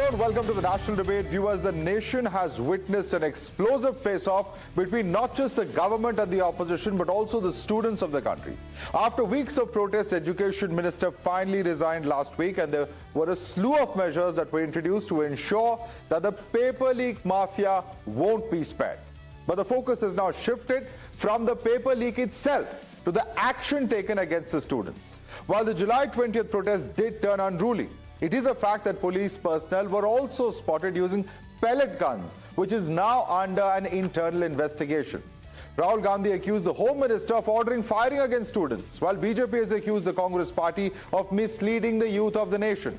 and welcome to the national debate. Viewers, the nation has witnessed an explosive face-off between not just the government and the opposition, but also the students of the country. After weeks of protests, Education Minister finally resigned last week, and there were a slew of measures that were introduced to ensure that the paper leak mafia won't be spared. But the focus has now shifted from the paper leak itself to the action taken against the students. While the July 20th protests did turn unruly, it is a fact that police personnel were also spotted using pellet guns, which is now under an internal investigation. Rahul Gandhi accused the Home Minister of ordering firing against students, while BJP has accused the Congress party of misleading the youth of the nation.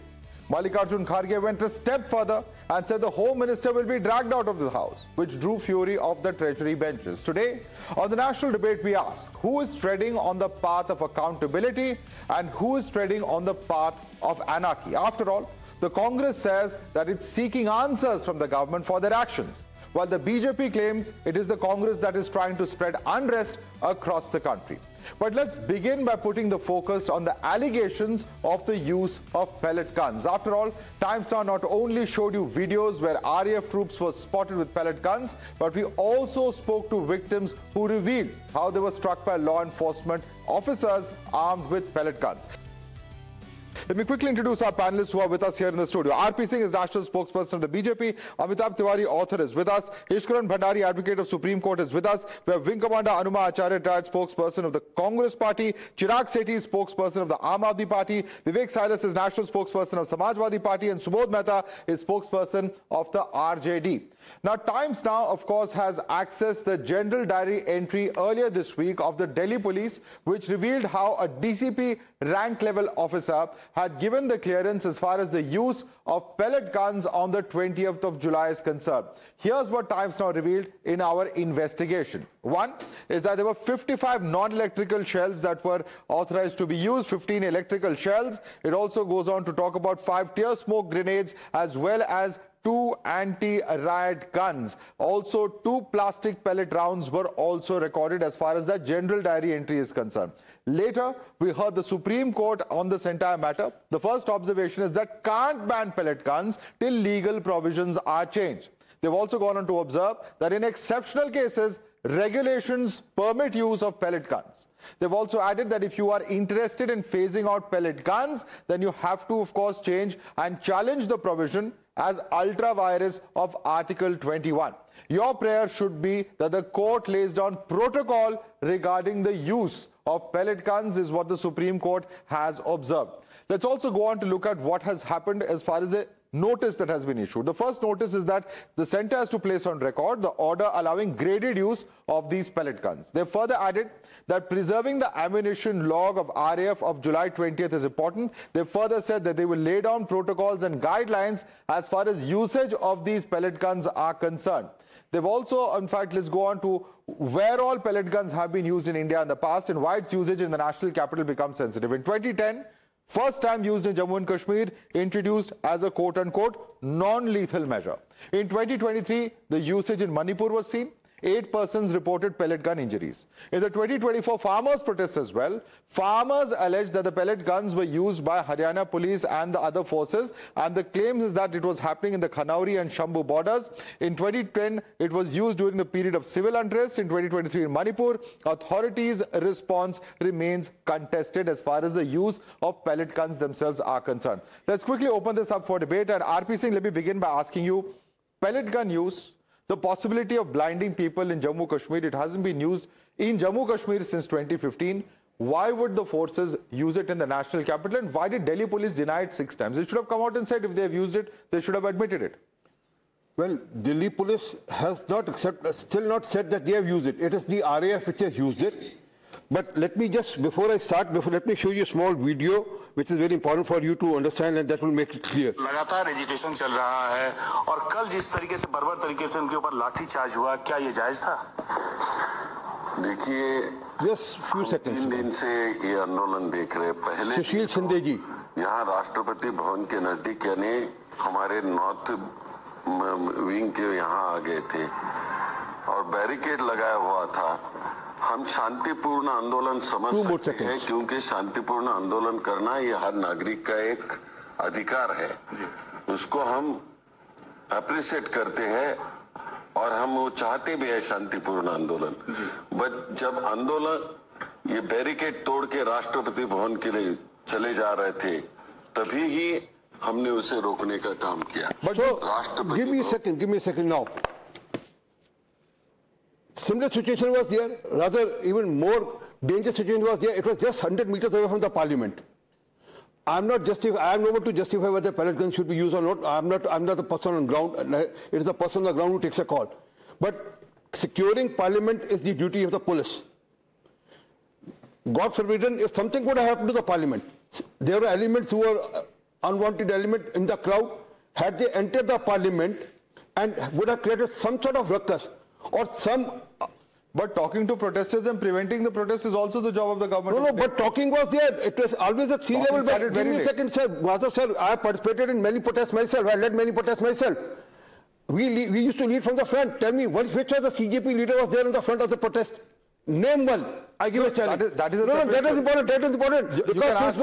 Mallikarjun Kharge went a step further and said the Home Minister will be dragged out of the House, which drew fury of the Treasury benches. Today, on the national debate, we ask, who is treading on the path of accountability and who is treading on the path of anarchy? After all, the Congress says that it's seeking answers from the government for their actions, while the BJP claims it is the Congress that is trying to spread unrest across the country. But let's begin by putting the focus on the allegations of the use of pellet guns. After all, Times Now not only showed you videos where RAF troops were spotted with pellet guns, but we also spoke to victims who revealed how they were struck by law enforcement officers armed with pellet guns. Let me quickly introduce our panelists who are with us here in the studio. R.P. Singh is National Spokesperson of the BJP. Amitabh Tiwari, author, is with us. Ishkaran Bhandari, Advocate of Supreme Court, is with us. We have Wing Commander Anuma Acharya, retired spokesperson of the Congress Party. Chirag Sethi, spokesperson of the Aam Aadmi Party. Vivek Silas is National Spokesperson of Samajwadi Party. And Subodh Mehta is spokesperson of the RJD. Now, Times Now, of course, has accessed the general diary entry earlier this week of the Delhi police, which revealed how a DCP rank level officer had given the clearance as far as the use of pellet guns on the 20th of July is concerned. Here's what Times Now revealed in our investigation. One is that there were 55 non-electrical shells that were authorized to be used, 15 electrical shells. It also goes on to talk about 5 tear smoke grenades as well as 2 anti-riot guns. Also, 2 plastic pellet rounds were also recorded as far as the general diary entry is concerned. Later, we heard the Supreme Court on this entire matter. The first observation is that can't ban pellet guns till legal provisions are changed. They've also gone on to observe that in exceptional cases, regulations permit use of pellet guns. They've also added that if you are interested in phasing out pellet guns, then you have to, of course, change and challenge the provision as ultra vires of Article 21. Your prayer should be that the court lays down protocol regarding the use of pellet guns, is what the Supreme Court has observed. Let's also go on to look at what has happened as far as the notice that has been issued. The first notice is that the centre has to place on record the order allowing graded use of these pellet guns. They further added that preserving the ammunition log of RAF of July 20th is important. They further said that they will lay down protocols and guidelines as far as usage of these pellet guns are concerned. They've also, in fact, let's go on to where all pellet guns have been used in India in the past and why its usage in the national capital becomes sensitive. In 2010, first time used in Jammu and Kashmir, introduced as a quote-unquote non-lethal measure. In 2023, the usage in Manipur was seen. 8 persons reported pellet gun injuries. In the 2024 farmers' protests as well, farmers alleged that the pellet guns were used by Haryana police and the other forces, and the claim is that it was happening in the Khanauri and Shambu borders. In 2010, it was used during the period of civil unrest. In 2023 in Manipur, authorities' response remains contested as far as the use of pellet guns themselves are concerned. Let's quickly open this up for debate, and R.P. Singh, let me begin by asking you, pellet gun use, the possibility of blinding people in Jammu Kashmir, it hasn't been used in Jammu Kashmir since 2015. Why would the forces use it in the national capital, and why did Delhi police deny it 6 times? They should have come out and said if they have used it, they should have admitted it. Well, Delhi police has still not said that they have used it. It is the RAF which has used it. But let me just, before I start, let me show you a small video which is very important for you to understand, and that will make it clear. लगातार agitation चल रहा है और कल जिस तरीके से बर्बर तरीके से उनके ऊपर लाठी चार्ज हुआ, क्या ये जायज था? देखिए, Just few seconds. 3 दिन से ये आंदोलन देख रहे। पहले सुशील शिंदे जी यहाँ राष्ट्रपति भवन के नजदीक यानी हमारे नॉर्थ विंग के यहाँ आ गए थे और बैरिकेड लगाया हुआ था। हम शांतिपूर्ण आंदोलन समझ सकते हैं क्योंकि शांतिपूर्ण आंदोलन करना ये हर नागरिक का एक अधिकार है। उसको हम अप्रिशिएट करते हैं और हम वो चाहते भी है शांतिपूर्ण आंदोलन। बट जब आंदोलन ये बैरिकेड तोड़ के राष्ट्रपति भवन के लिए चले जा रहे थे, तभी ही हमने उसे रोकने का काम किया। But राष्ट्रपति give me a second now. Similar situation was there, rather even more dangerous situation was there. It was just 100 meters away from the parliament. I am no one to justify whether pellet guns should be used or not. I'm not the person on ground. It is the person on the ground who takes a call. But securing parliament is the duty of the police. God forbidden, if something would have happened to the parliament, there were elements who were unwanted element in the crowd. Had they entered the parliament and would have created some sort of ruckus or some... But talking to protesters and preventing the protests is also the job of the government. No, but talking was there. It was always at sea level. But give me a second, sir. Madhav, sir, I have participated in many protests myself. I led many protests myself. We used to lead from the front. Tell me, which of the CJP leader was there in the front of the protest? Name one. I give a challenge. That is important. That is important. You can ask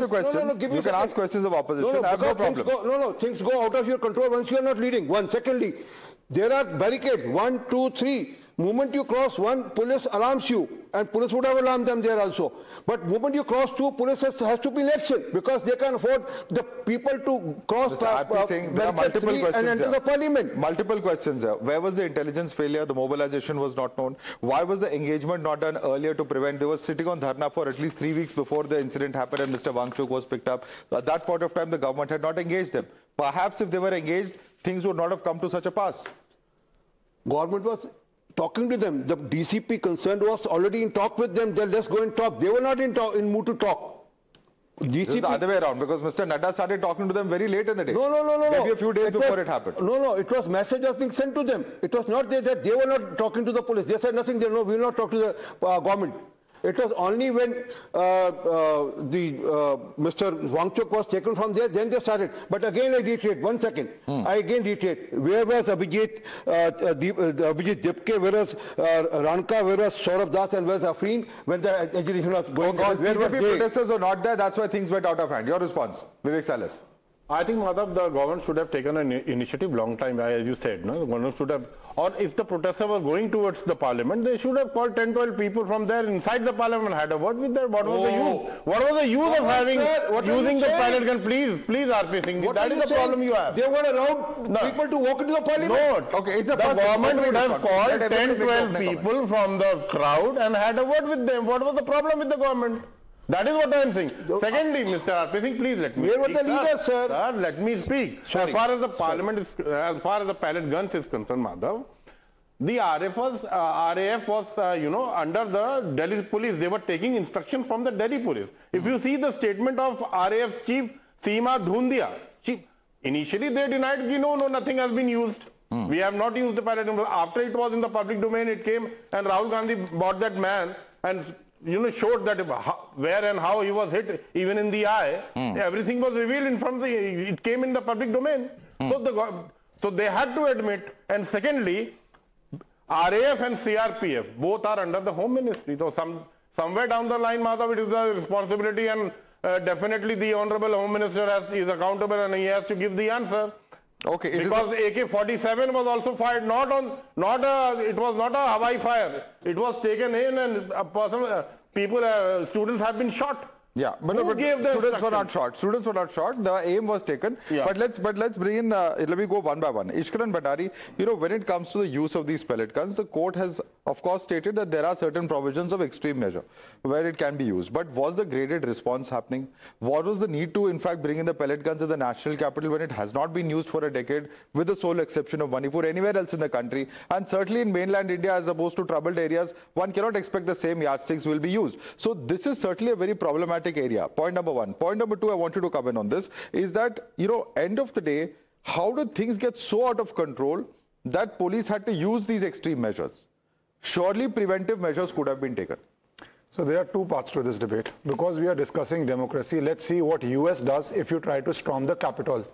questions. You can ask questions of opposition. I have no problem. Things go out of your control once you are not leading. Secondly, there are barricades. 1, 2, 3. Moment you cross one, police alarms you, and police would have alarmed them there also. But moment you cross two, police has to be in action because they can afford the people to cross there are multiple questions and enter the parliament. Multiple questions here. Where was the intelligence failure? The mobilization was not known. Why was the engagement not done earlier to prevent? They were sitting on dharna for at least 3 weeks before the incident happened and Mr. Wangchuk was picked up. At that point of time, the government had not engaged them. Perhaps if they were engaged, things would not have come to such a pass. Government was talking to them. The DCP concerned was already in talk with them. Let's go and talk. They were not in mood to talk. DCP, this is the other way around because Mr. Nadda started talking to them very late in the day. No. Maybe a few days before it happened. No. It was message was being sent to them. It was not that they were not talking to the police. They said nothing. We will not talk to the government. It was only when Mr. Wangchuk was taken from there, then they started. But again, I reiterate, 1 second. I again reiterate, where was Abhijit Dipke, where was Ranka, where was Saurabh Das, and where was Afreen when the agitation was going on? CJP protesters were not there, that's why things went out of hand. Your response, Vivek Salas. I think, Madhav, the government should have taken an initiative long time, as you said. No? The government should have, or if the protesters were going towards the parliament, they should have called 10, 12 people from there inside the parliament, had a word with them. What was the use? What was the use of having, using the pellet gun? Please, RP Singh, that is the problem you have. They were allowed people to walk into the parliament? No. Okay, the government would have called 10, 12 people from the crowd and had a word with them. What was the problem with the government? That is what I am saying. Secondly, Mr. R.P. Singh, please let me speak. Where were the leaders, sir? Sir, let me speak. Sorry. As far as the parliament is, as far as the pellet guns is concerned, Madhav, the RAF was, under the Delhi police. They were taking instruction from the Delhi police. If you see the statement of RAF Chief Seema Dhundia, initially they denied, no, nothing has been used. We have not used the pellet gun. After it was in the public domain, it came and Rahul Gandhi bought that man and showed that where and how he was hit, even in the eye. Everything was revealed in front of it came in the public domain. So they had to admit. And secondly, RAF and CRPF, both are under the Home Ministry. So somewhere down the line, Madhav, it is a responsibility and definitely the Honorable Home Minister is accountable and he has to give the answer. Okay, because AK-47 was also fired it was not a Hawaii fire. It was taken in and students have been shot. Yeah, but students were not shot. Students were not shot. The aim was taken. Yeah. But let's bring in. Let me go one by one. Ishkaran Bhandari, when it comes to the use of these pellet guns, the court has, of course, stated that there are certain provisions of extreme measure where it can be used. But was the graded response happening? What was the need to, in fact, bring in the pellet guns at the national capital when it has not been used for a decade, with the sole exception of Manipur, anywhere else in the country? And certainly in mainland India, as opposed to troubled areas, one cannot expect the same yardsticks will be used. So this is certainly a very problematic area. Point number one. Point number two, I want you to come in on this, is that, end of the day, how did things get so out of control that police had to use these extreme measures? Surely preventive measures could have been taken. So there are two parts to this debate. Because we are discussing democracy, let's see what US does if you try to storm the Capitol.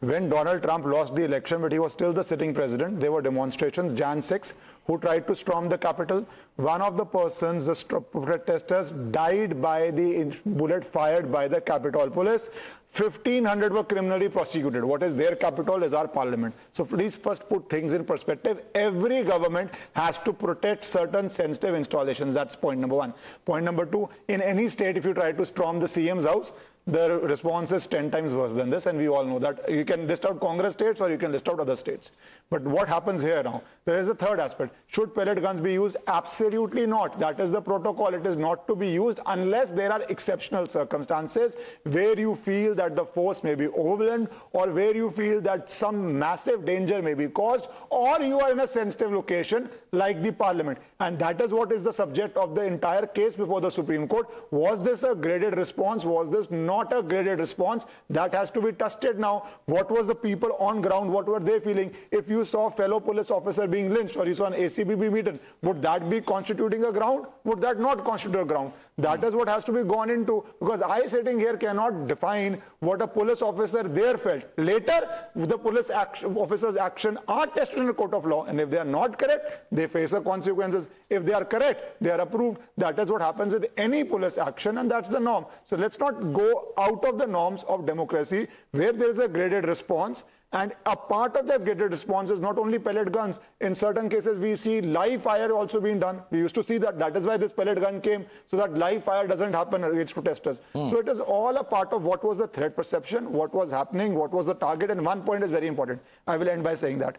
When Donald Trump lost the election, but he was still the sitting president, there were demonstrations, Jan 6, who tried to storm the Capitol. One of the persons, the protesters, died by the bullet fired by the Capitol police. 1,500 were criminally prosecuted. What is their capital is our parliament. So please first put things in perspective. Every government has to protect certain sensitive installations. That's point number one. Point number two, in any state, if you try to storm the CM's house, the response is 10 times worse than this, and we all know that. You can list out Congress states or you can list out other states. But what happens here now? There is a third aspect. Should pellet guns be used? Absolutely not. That is the protocol. It is not to be used unless there are exceptional circumstances where you feel that the force may be overwhelmed, or where you feel that some massive danger may be caused, or you are in a sensitive location like the parliament. And that is what is the subject of the entire case before the Supreme Court. Was this a graded response? Was this not a graded response? That has to be tested now. What was the people on ground? What were they feeling? If you saw a fellow police officer being lynched, or you saw an ACBB meeting, would that be constituting a ground? Would that not constitute a ground? That is what has to be gone into, because I sitting here cannot define what a police officer there felt. Later, the police officer's action are tested in a court of law, and if they are not correct, they face the consequences. If they are correct, they are approved. That is what happens with any police action, and that's the norm. So let's not go out of the norms of democracy where there is a graded response. And a part of that graded response is not only pellet guns. In certain cases, we see live fire also being done. We used to see that. That is why this pellet gun came, so that live fire doesn't happen against protesters. So it is all a part of what was the threat perception, what was happening, what was the target. And one point is very important. I will end by saying that.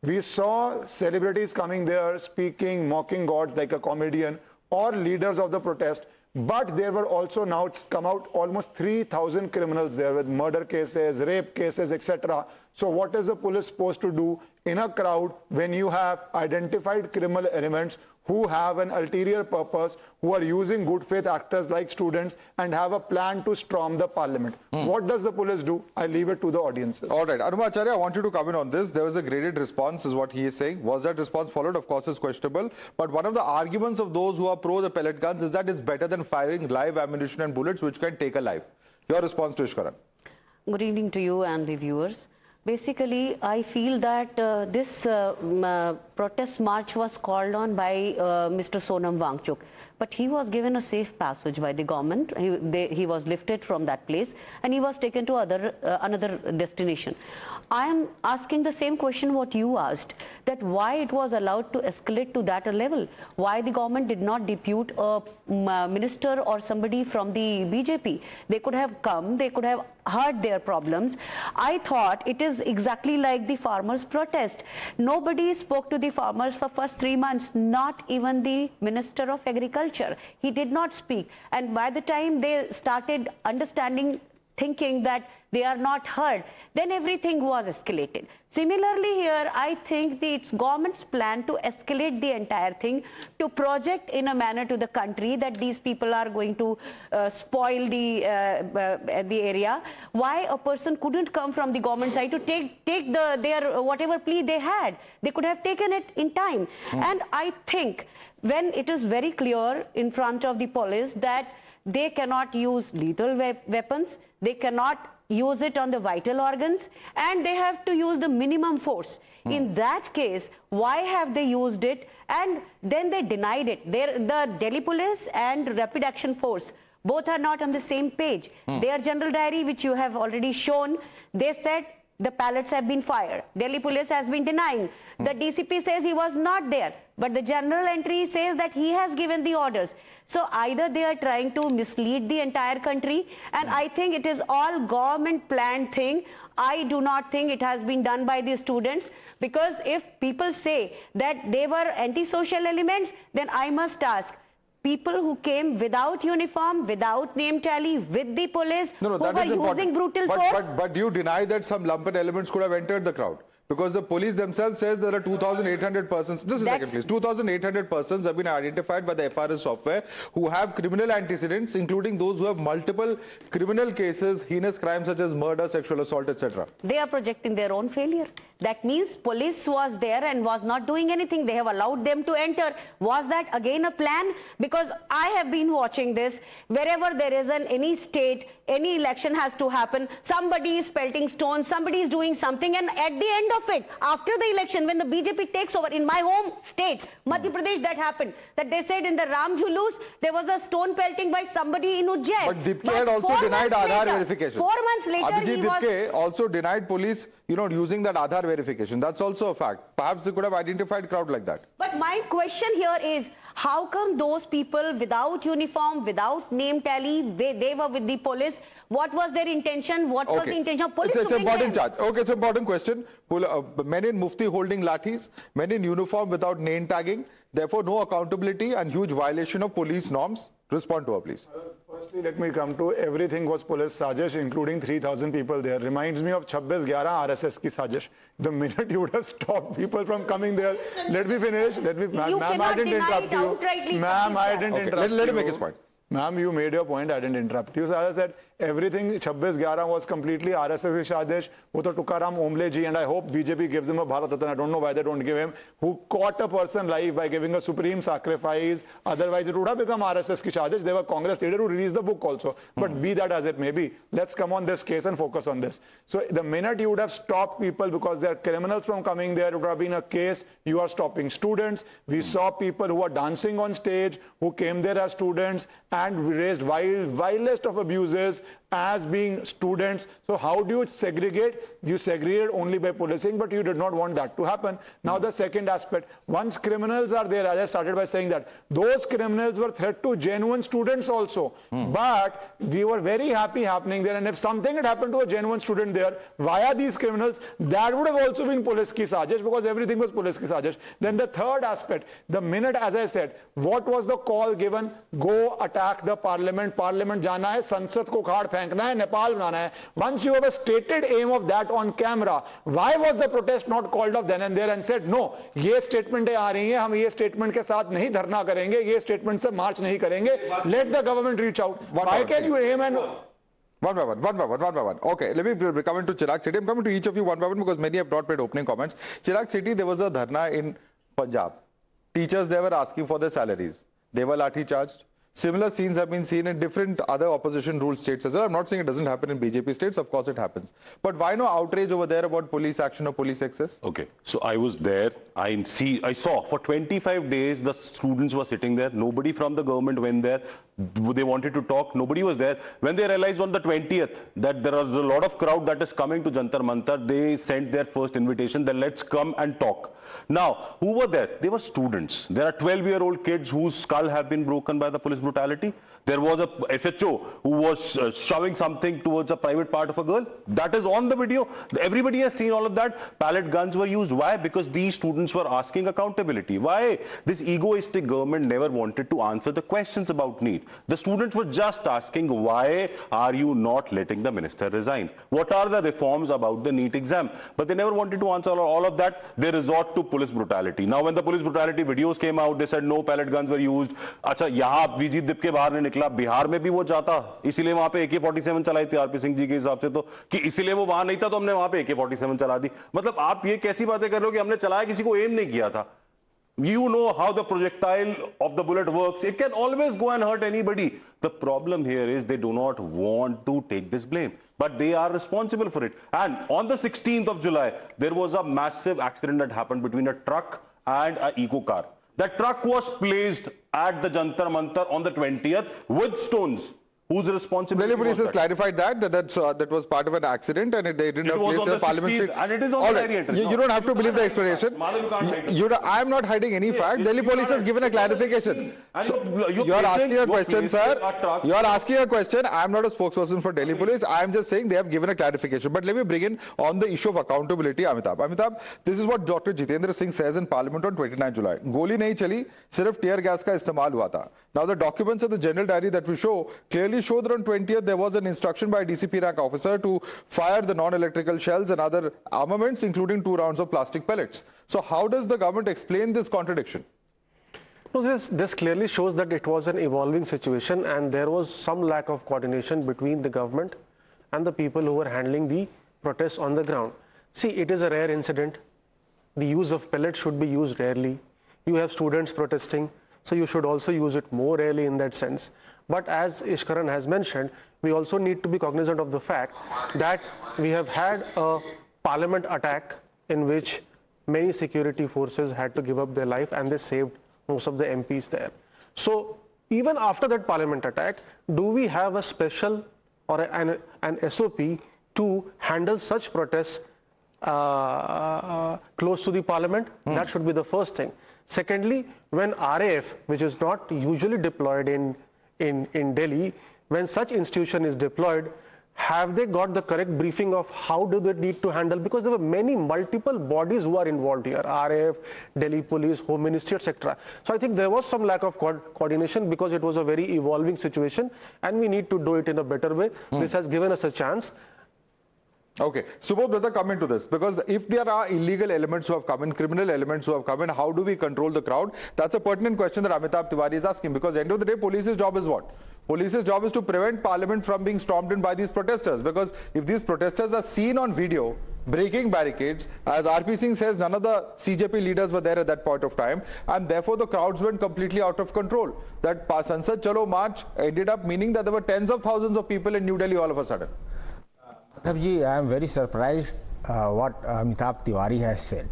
We saw celebrities coming there, speaking, mocking gods like a comedian, or leaders of the protest. But there were also, now it's come out, almost 3,000 criminals there with murder cases, rape cases, etc. So what is the police supposed to do in a crowd when you have identified criminal elements who have an ulterior purpose, who are using good faith actors like students, and have a plan to storm the parliament? What does the police do? I leave it to the audiences. All right. Anumacharya, I want you to come in on this. There was a graded response is what he is saying. Was that response followed? Of course, it's questionable. But one of the arguments of those who are pro the pellet guns is that it's better than firing live ammunition and bullets which can take a life. Your response to Ishkaran. Good evening to you and the viewers. Basically, I feel that this protest march was called on by Mr. Sonam Wangchuk, but he was given a safe passage by the government. He was lifted from that place and he was taken to another destination. I am asking the same question what you asked, that why it was allowed to escalate to that level. Why the government did not depute a minister or somebody from the BJP? They could have come, they could have heard their problems. I thought it is exactly like the farmers' protest. Nobody spoke to the farmers for first 3 months, not even the Minister of Agriculture. He did not speak. And by the time they started understanding, thinking that they are not heard, then everything was escalated. Similarly here, I think it's government's plan to escalate the entire thing, to project in a manner to the country that these people are going to spoil the area. Why a person couldn't come from the government side to take their whatever plea they had? They could have taken it in time. And I think when it is very clear in front of the police that they cannot use lethal weapons, they cannot use it on the vital organs, and they have to use the minimum force. In that case, why have they used it? And then they denied it. The Delhi Police and Rapid Action Force, both are not on the same page. Their general diary, which you have already shown, they said the pellets have been fired. Delhi Police has been denying. The DCP says he was not there, but the general entry says that he has given the orders. So either they are trying to mislead the entire country, and I think it is all government planned thing. I do not think it has been done by the students, because if people say that they were antisocial elements, then I must ask, people who came without uniform, without name tally, with the police, who were using brutal force. But do you deny that some lumpen elements could have entered the crowd? Because the police themselves says there are 2,800 persons. Just a second, please. 2,800 persons have been identified by the FRS software who have criminal antecedents, including those who have multiple criminal cases, heinous crimes such as murder, sexual assault, etc. They are projecting their own failure. That means police was there and was not doing anything. They have allowed them to enter. Was that again a plan? Because I have been watching this. Wherever there is any state, any election has to happen, somebody is pelting stones, somebody is doing something, and at the end of it, after the election, when the BJP takes over, in my home state, Madhya Pradesh, that happened. That they said in the Ram Julus, there was a stone pelting by somebody in Ujjain. But Dipke had also denied Aadhaar verification. 4 months later, Abhijit Dipke also denied police, using that Aadhaar verification. That's also a fact. Perhaps they could have identified crowd like that. But my question here is, how come those people without uniform, without name tally, they were with the police? What was their intention? What was the intention of police? It's an important charge. Okay, it's an important question. Men in mufti holding lathis, men in uniform without name tagging. Therefore, no accountability and huge violation of police norms. Respond to her, please. Firstly, let me come to everything was police sajish, including 3,000 people there. Reminds me of 26/11 RSS ki sajish. The minute you would have stopped people from coming there. Let me finish. Ma'am, I didn't interrupt you. Ma'am, I didn't interrupt you. Let him make his point. Ma'am, you made your point. I didn't interrupt you. So as I said, everything 26/11 was completely RSS ki sajish. Wo to Tukaram Omble ji, and I hope BJP gives him a Bharat Ratan. I don't know why they don't give him. Who caught a person live by giving a supreme sacrifice. Otherwise, it would have become RSS ki sajish. They were Congress leader who released the book also. But be that as it may be, let's come on this case and focus on this. So the minute you would have stopped people because they are criminals from coming there, it would have been a case. You are stopping students. We saw people who were dancing on stage, who came there as students, and we raised vilest of abuses as being students. So how do you segregate? You segregate only by policing, but you did not want that to happen. Now the second aspect, once criminals are there, as I started by saying that, those criminals were threat to genuine students also. But we were very happy happening there, and if something had happened to a genuine student there, via these criminals, that would have also been police ki sajish, because everything was police ki sajish. Then the third aspect, the minute, as I said, what was the call given? Go attack the parliament. Parliament jana hai, Sansad ko khad फेंकना है, नेपाल बनाना है. Once you have a stated aim of that on camera, why was the protest not called off then and there and said, no, ये statement आ रही हैं, हम ये statement के साथ नहीं धरना करेंगे, ये statement से march नहीं करेंगे, let the government reach out. Why can you aim and... One by one. Okay, let me come into Chirag City. I'm coming to each of you one by one because many have not made opening comments. Chirag City, there was a dharna in Punjab. Teachers, they were asking for their salaries. They were lathi charged. Similar scenes have been seen in different other opposition ruled states as well. I'm not saying it doesn't happen in BJP states, of course it happens. But why no outrage over there about police action or police excess? Okay, so I was there. I saw for 25 days the students were sitting there. Nobody from the government went there. They wanted to talk. Nobody was there. When they realized on the 20th that there was a lot of crowd that is coming to Jantar Mantar, they sent their first invitation that let's come and talk. Now, who were there? They were students. There are 12-year-old kids whose skull have been broken by the police brutality. There was a SHO who was shoving something towards a private part of a girl. That is on the video. Everybody has seen all of that. Pellet guns were used. Why? Because these students were asking accountability. Why? This egoistic government never wanted to answer the questions about NEET. The students were just asking, why are you not letting the minister resign? What are the reforms about the NEET exam? But they never wanted to answer all of that. They resort to police brutality. Now, when the police brutality videos came out, they said no pellet guns were used. अच्छा, यहाँ अभिजीत दीप के बाहर नहीं निकला, बिहार में भी वो जाता, इसीलिए वहां पे AK-47 चलाई थी आरपी सिंह जी के हिसाब से, तो कि इसीलिए वो वहां नहीं था तो हमने वहां पे AK-47 चला दी. मतलब आप ये कैसी बातें कर रहे हो कि हमने चलाया, किसी को एम नहीं किया था. You know how the projectile of the bullet works. It can always go and hurt anybody. The problem here is they do not want to take this blame, but they are responsible for it. And on the 16th of July, there was a massive accident that happened between a truck and an eco car. That truck was placed at the Jantar Mantar on the 20th with stones. Whose responsibility? Delhi police has clarified that was part of an accident and they didn't have place in the Parliamentary. And it is on the diary. You don't have to believe the explanation. I am not hiding any fact. Delhi police has given a clarification. So you are asking a question, sir. You are asking a question. I am not a spokesperson for Delhi police. I am just saying they have given a clarification. But let me bring in on the issue of accountability, Amitabh. Amitabh, this is what Dr. Jitendra Singh says in Parliament on 29 July. Goli nahi chali, sirf tear gas ka istemal hua tha. Now the documents of the general diary that we show clearly clearly show that on 20th there was an instruction by a DCP rank officer to fire the non-electrical shells and other armaments, including 2 rounds of plastic pellets. So how does the government explain this contradiction? No, this clearly shows that it was an evolving situation and there was some lack of coordination between the government and the people who were handling the protests on the ground. See, it is a rare incident. The use of pellets should be used rarely. You have students protesting, so you should also use it more rarely in that sense. But as Ishkaran has mentioned, we also need to be cognizant of the fact that we have had a parliament attack in which many security forces had to give up their life and they saved most of the MPs there. So even after that parliament attack, do we have a special or an SOP to handle such protests close to the parliament? That should be the first thing. Secondly, when RAF, which is not usually deployed in Delhi, when such institution is deployed, have they got the correct briefing of how do they need to handle? Because there were many multiple bodies who are involved here, RAF, Delhi Police, Home Ministry, etc. So I think there was some lack of coordination because it was a very evolving situation and we need to do it in a better way. This has given us a chance. Okay, Subodh brother, come into this, because if there are illegal elements who have come in, criminal elements who have come in, how do we control the crowd? That's a pertinent question that Amitabh Tiwari is asking, because at the end of the day, police's job is what? Police's job is to prevent parliament from being stormed in by these protesters, because if these protesters are seen on video breaking barricades, as RP Singh says, none of the CJP leaders were there at that point of time, and therefore the crowds went completely out of control. That Sansad Chalo March ended up meaning that there were tens of thousands of people in New Delhi all of a sudden. Madhavji, I am very surprised what Amitabh Tiwari has said.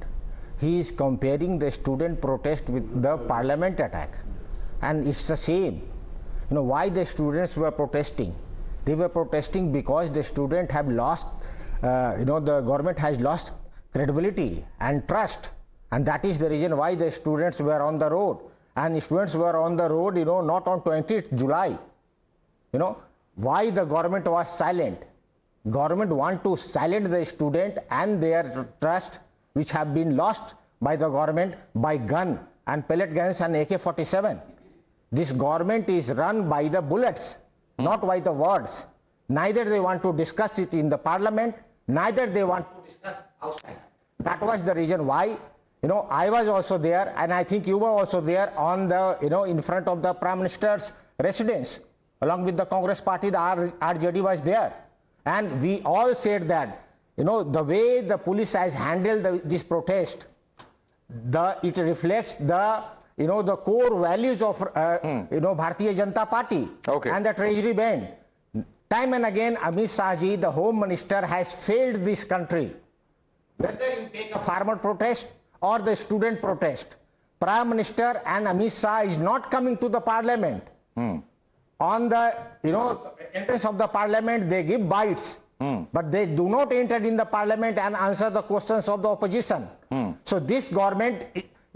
He is comparing the student protest with the parliament attack, and it's the same. You know why the students were protesting? They were protesting because the student have lost, the government has lost credibility and trust, and that is the reason why the students were on the road. And the students were on the road, not on 20th July. Why the government was silent? Government want to silence the student and their trust, which have been lost by the government by gun and pellet guns and AK-47. This government is run by the bullets, not by the words. Neither they want to discuss it in the parliament, neither they want to discuss outside. That was the reason why, I was also there, and I think you were also there on the, in front of the Prime Minister's residence. Along with the Congress party, the RJD was there. And we all said that, the way the police has handled this protest, it reflects the, the core values of, Bharatiya Janata Party and the Treasury Band. Time and again, Amit Shah ji, the Home Minister, has failed this country. Whether you take a farmer protest or the student protest, Prime Minister and Amit Shah is not coming to the parliament. On the entrance of the parliament, they give bites, but they do not enter in the parliament and answer the questions of the opposition. So this government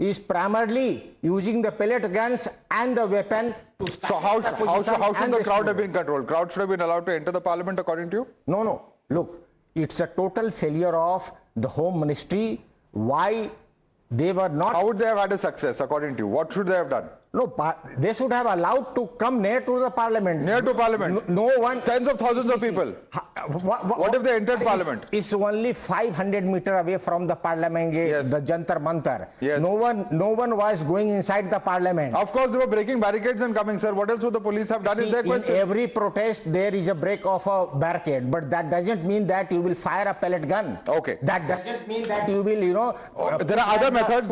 is primarily using the pellet guns and the weapon to So how should the crowd have been controlled? Crowd should have been allowed to enter the parliament according to you? No. Look, it's a total failure of the Home Ministry. Why they were not... How would they have had a success according to you? What should they have done? No, they should have allowed to come near to the parliament. Near to parliament? No one... Tens of thousands of people. What if they entered parliament? It's only 500 meters away from the parliament gate, the Jantar Mantar. Yes. No one was going inside the parliament. Of course, they were breaking barricades and coming, sir. What else would the police have done? See, is their question. In every protest, there is a break of a barricade, but that doesn't mean that you will fire a pellet gun. Okay. That doesn't mean that you will, there are other methods.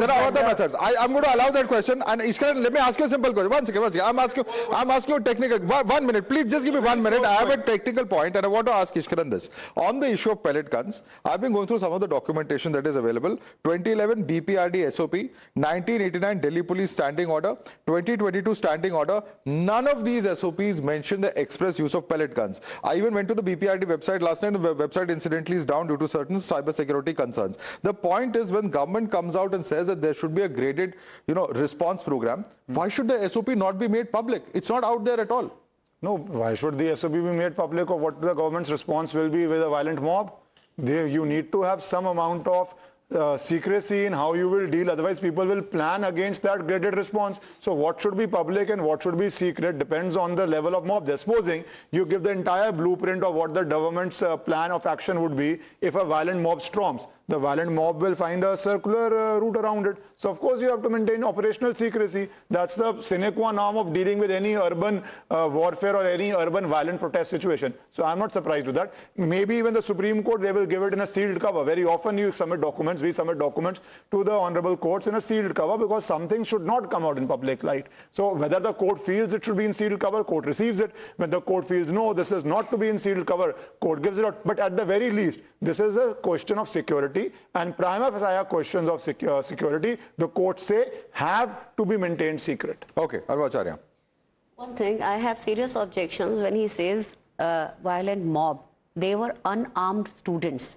I'm going to allow that question. And Ishkaran, let me ask you a simple question. One second. I'm asking you a technical. 1 minute. Please just give me 1 minute. I have a technical point and I want to ask Ishkaran this. On the issue of pellet guns, I've been going through some of the documentation that is available. 2011 BPRD SOP, 1989 Delhi Police Standing Order, 2022 Standing Order. None of these SOPs mention the express use of pellet guns. I even went to the BPRD website last night. The website incidentally is down due to certain cyber security concerns. The point is, when government comes out and says that there should be a graded, response program, why should the SOP not be made public? It's not out there at all. No, why should the SOP be made public of what the government's response will be with a violent mob? You need to have some amount of secrecy in how you will deal. Otherwise, people will plan against that graded response. So what should be public and what should be secret depends on the level of mob. Supposing you give the entire blueprint of what the government's plan of action would be if a violent mob storms. The violent mob will find a circular route around it. So, of course, you have to maintain operational secrecy. That's the sine qua non of dealing with any urban warfare or any urban violent protest situation. So, I'm not surprised with that. Maybe even the Supreme Court, they will give it in a sealed cover. Very often you submit documents, we submit documents to the honorable courts in a sealed cover because something should not come out in public light. So, whether the court feels it should be in sealed cover, court receives it. When the court feels, no, this is not to be in sealed cover, court gives it out. But at the very least, this is a question of security. And prima facie questions of security, the courts say, have to be maintained secret. Okay, Arvacharya. One thing, I have serious objections when he says violent mob. They were unarmed students.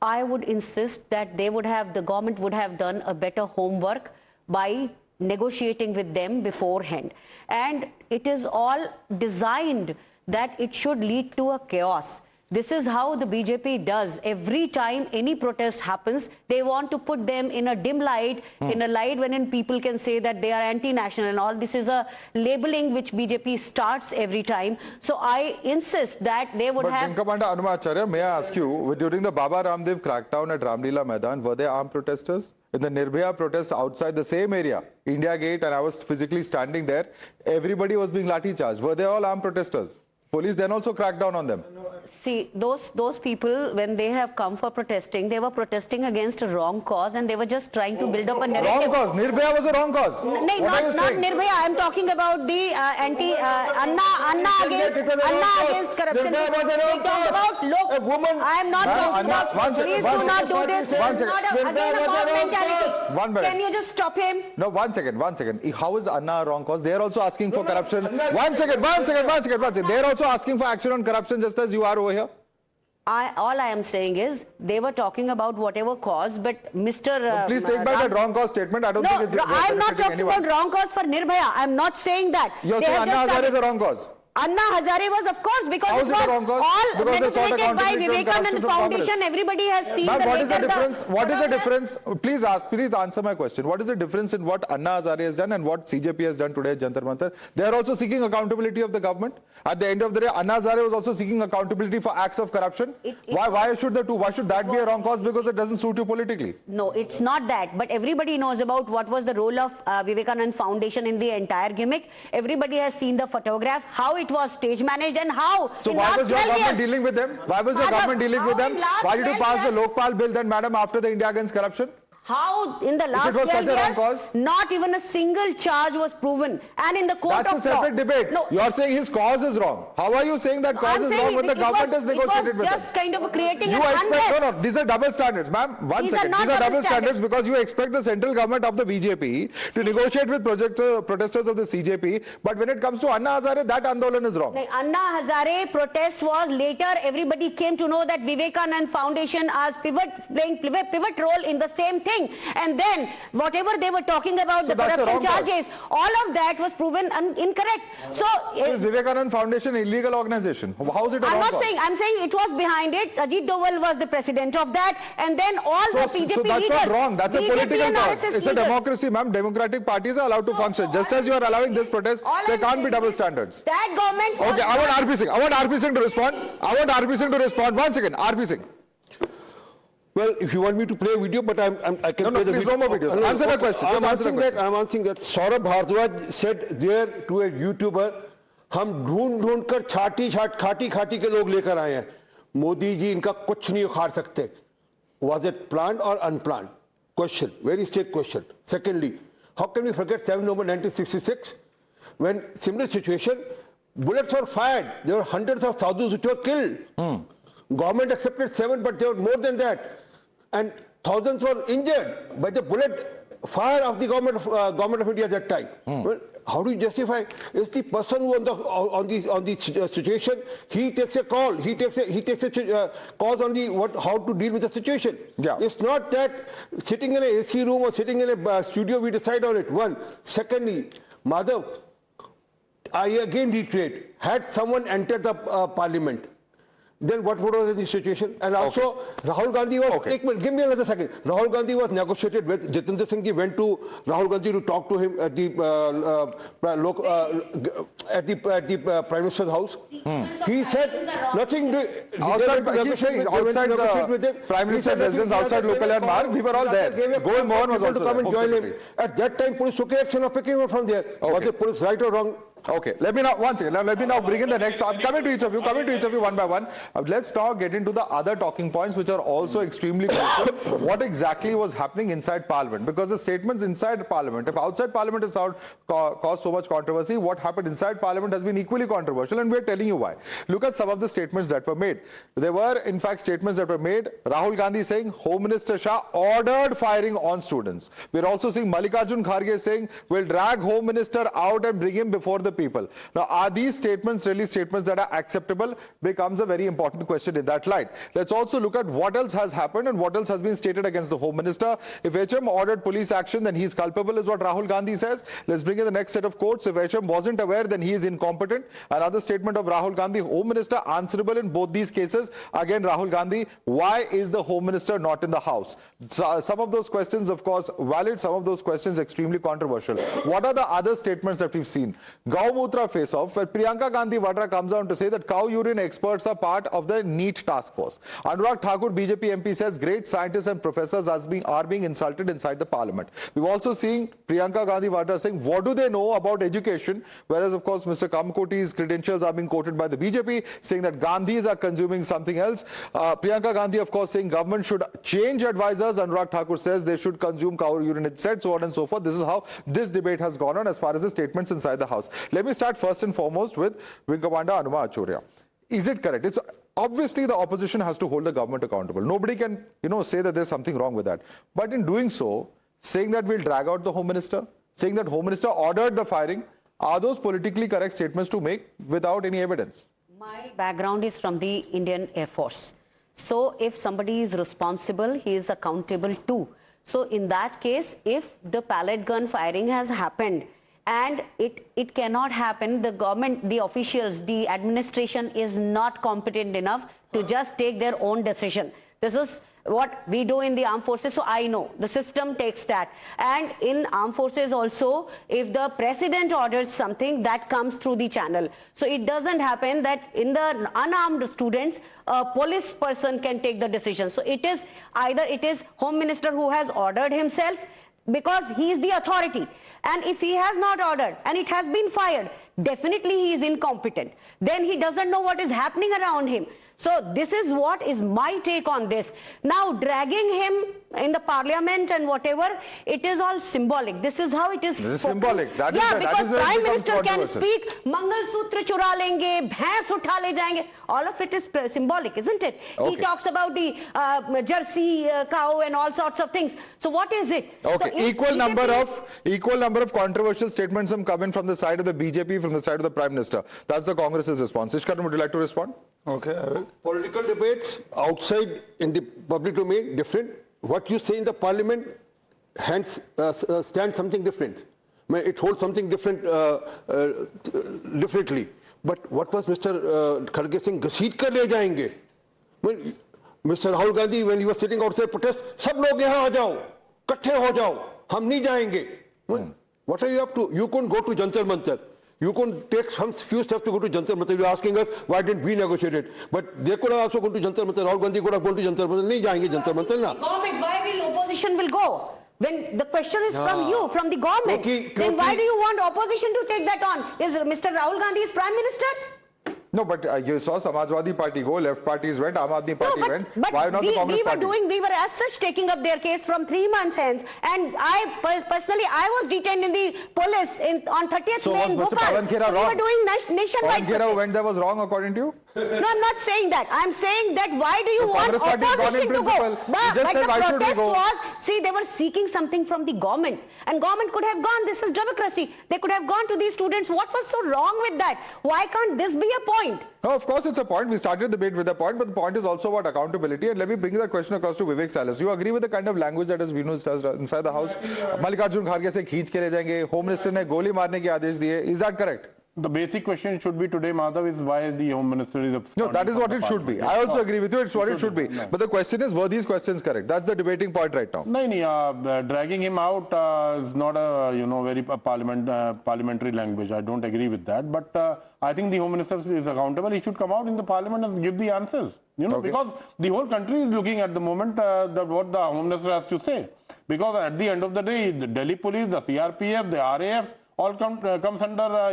I would insist that they would have, the government would have done a better homework by negotiating with them beforehand. And it is all designed that it should lead to a chaos. This is how the BJP does. Every time any protest happens, they want to put them in a dim light, in a light wherein people can say that they are anti-national and all. This is a labeling which BJP starts every time. So I insist that they would have... But Commander Anumacharya, may I ask you, during the Baba Ramdev crackdown at Ramlila Maidan, were there armed protesters? In the Nirbhaya protests outside the same area, India Gate, and I was physically standing there, everybody was being lathi charged. Were they all armed protesters? Police then also cracked down on them. See, those people, when they have come for protesting, they were protesting against a wrong cause and they were just trying to build up a narrative. Wrong cause. Nirbhaya was a wrong cause. No, not Nirbhaya. I am talking about the Anna against corruption. They talked about, look, I am not talking about, please do not do this. It's not again a mob mentality. Can you just stop him? No, one second. How is Anna a wrong cause? They are also asking for corruption. One second. They are also asking for action on corruption just as you are over here. All I am saying is they were talking about whatever cause, but Mr. Please take back that wrong cause statement. I don't think it's... No, I am not talking about wrong cause for Nirbhaya. I am not saying that. You're saying Anna Hazare is a wrong cause. Anna Hazare was, of course, because it was all manipulated by Vivekananda Foundation. Everybody has seen the what is the difference? What is the difference? Please answer my question. What is the difference in what Anna Hazare has done and what CJP has done today at Jantar Mantar? They are also seeking accountability of the government. At the end of the day, Anna Hazare was also seeking accountability for acts of corruption. Why should the two? Why should that be a wrong cause? Because it doesn't suit you politically. No, it's not that. But everybody knows about what was the role of Vivekananda Foundation in the entire gimmick. Everybody has seen the photograph, how it was stage managed and how. So why was your government dealing with them? Why was your government dealing with them? Why did you pass the Lokpal bill then, madam, after the India Against Corruption? How in the last 12 years, not even a single charge was proven. And in the court of law. That's a separate debate. No. You're saying his cause is wrong. How are you saying that cause is wrong when the government has negotiated with them? It was just kind of creating you expect, no, these are double standards, ma'am. One second. These are double standards because you expect the central government of the BJP to negotiate with protesters of the CJP. But when it comes to Anna Hazare, that Andolan is wrong. The Anna Hazare protest was later, everybody came to know that Vivekananda Foundation as playing pivot role in the same thing. And then whatever they were talking about, the corruption charges, all of that was proven incorrect. So is Vivekananda Foundation an illegal organization? How is it a wrong cause? I'm saying it was behind it. Ajit Doval was the president of that, and then all the PJP leaders. So that's not wrong. That's a political cause. It's a democracy, ma'am. Democratic parties are allowed to function. Just as you are allowing this protest, there can't be double standards. That government. Okay, I want RP Singh. I want RP Singh to respond. One second, RP Singh. Well, if you want me to play a video, but I can play the video. No more videos. Answer the question. I'm answering that. Saurabh Bhardwaj said there to a YouTuber, हम ढूंढ कर खाटी के लोग लेकर आए हैं. मोदी जी इनका कुछ नहीं उखाड़ सकते. Was it planned or unplanned? Question. Very straight question. Secondly, how can we forget 7 November 1966? When similar situation, bullets were fired. There were hundreds of thousands which were killed. Government accepted 7, but there were more than that. And thousands were injured by the bullet fire of the government of India at that time. Well, how do you justify? It's the person who on the situation, he takes a call. He takes a cause on how to deal with the situation. Yeah. It's not that sitting in an AC room or sitting in a studio we decide on it. One. Secondly, Madhav, I again reiterate, had someone entered the parliament, then what was the situation? And also, Rahul Gandhi was, give me another second. Rahul Gandhi was negotiated with, Jitendra Singh ji went to Rahul Gandhi to talk to him at the Prime Minister's house. He said nothing. Outside the Prime Minister's residence, outside local landmark, we were all there. Govind Mohan was also come and join him. At that time, police took action of picking him from there. Was the police right or wrong? Okay, let me now, once again, let me now bring in the next, I'm coming to each of you one by one. Let's now get into the other talking points which are also extremely crucial. What exactly was happening inside Parliament? Because the statements inside Parliament, if outside Parliament has caused so much controversy, what happened inside Parliament has been equally controversial, and we're telling you why. Look at some of the statements that were made. There were, in fact, statements that were made. Rahul Gandhi saying, Home Minister Shah ordered firing on students. We're also seeing Mallikarjun Kharge saying, we'll drag Home Minister out and bring him before the people. Now, are these statements really statements that are acceptable? Becomes a very important question in that light. Let's also look at what else has happened and what else has been stated against the Home Minister. If HM ordered police action, then he's culpable, is what Rahul Gandhi says. Let's bring in the next set of quotes. If HM wasn't aware, then he is incompetent. Another statement of Rahul Gandhi, Home Minister answerable in both these cases. Again, Rahul Gandhi, why is the Home Minister not in the House? So, some of those questions, of course, valid. Some of those questions extremely controversial. What are the other statements that we've seen? Gaumutra face-off, where Priyanka Gandhi Vadra comes out to say that cow urine experts are part of the NEET task force. Anurag Thakur, BJP MP, says great scientists and professors are being insulted inside the Parliament. We've also seen Priyanka Gandhi Vadra saying, what do they know about education? Whereas, of course, Mr. Kamkoti's credentials are being quoted by the BJP, saying that Gandhis are consuming something else. Priyanka Gandhi, of course, saying government should change advisors. Anurag Thakur says they should consume cow urine instead, so on and so forth. This is how this debate has gone on as far as the statements inside the House. Let me start first and foremost with Wing Commander Anuma Acharya. Is it correct? It's obviously the opposition has to hold the government accountable. Nobody can, say that there's something wrong with that. But in doing so, saying that we'll drag out the Home Minister, saying that Home Minister ordered the firing, are those politically correct statements to make without any evidence? My background is from the Indian Air Force. So if somebody is responsible, he is accountable too. So in that case, if the pellet gun firing has happened, and it cannot happen, the government, the officials, the administration is not competent enough to just take their own decision. This is what we do in the armed forces, so I know the system takes that. And in armed forces also, if the president orders something, that comes through the channel. So it doesn't happen that in the unarmed students, a police person can take the decision. So it is either it is Home Minister who has ordered himself, because he is the authority, and if he has not ordered and it has been fired, definitely he is incompetent. Then he doesn't know what is happening around him. So this is what is my take on this. Now dragging him in the Parliament and whatever, it is all symbolic. This is how it is. This is symbolic. That yeah, is because Prime Minister can speak, Mangal Sutra chura lenge, bhains utha le jayenge. All of it is symbolic, isn't it? Okay. He talks about the Jersey cow and all sorts of things. So what is it? Okay, so equal number of controversial statements coming from the side of the BJP, from the side of the Prime Minister. That's the Congress's response. Ishkaran, would you like to respond? Okay. Political debates outside in the public domain, different. What you say in the Parliament stands something different. It holds something different, differently. But what was Mr. Kharge saying? Ghaseet kar le jayenge. When Mr. Rahul Gandhi, when he was sitting outside protest, sab log yahan aa jao, kathe ho jao, hum nahi jayenge. What are you up to? You couldn't go to Jantar Mantar. You couldn't take some few steps to go to Jantar Mantar. You're asking us, why didn't we negotiate it? But they could have also gone to Jantar Mantar. Rahul Gandhi could have gone to Jantar Mantar. Nahi jayenge Jantar Mantar na. Government, why will opposition will go? When the question is from you, from the government, then why do you want opposition to take that on? Is Mr. Rahul Gandhi Prime Minister? No, but you saw Samajwadi Party go, left parties went, Aam Aadmi Party went. Why not the Congress Party? We were as such taking up their case from 3 months hence. And I personally, I was detained in the police on 30th May in Bhopal. So was Mr. Pawan Khera wrong? We were doing nationwide Pawan Khera who went there was wrong according to you? No, I'm not saying that. I'm saying that why do you want opposition to go? But the protest was, see, they were seeking something from the government. And government could have gone, this is democracy. They could have gone to these students. What was so wrong with that? Why can't this be a point? No, of course it's a point. We started the debate with a point, but the point is also about accountability. And let me bring that question across to Vivek Salas. You agree with the kind of language that has been used inside the House? Mallikarjun Kharge se kheech ke le jayenge. Home Minister ne goli marne ke aadesh diye. Is that correct? The basic question should be today, Madhav, is why the Home Minister is No, that is what it should be. I also agree with you. It's what it should be. But the question is, were these questions correct? That's the debating point right now. No, dragging him out is not a very parliamentary language. I don't agree with that. But I think the Home Minister is accountable. He should come out in the Parliament and give the answers. Because the whole country is looking at the moment what the Home Minister has to say. Because at the end of the day, the Delhi Police, the CRPF, the RAF, all comes under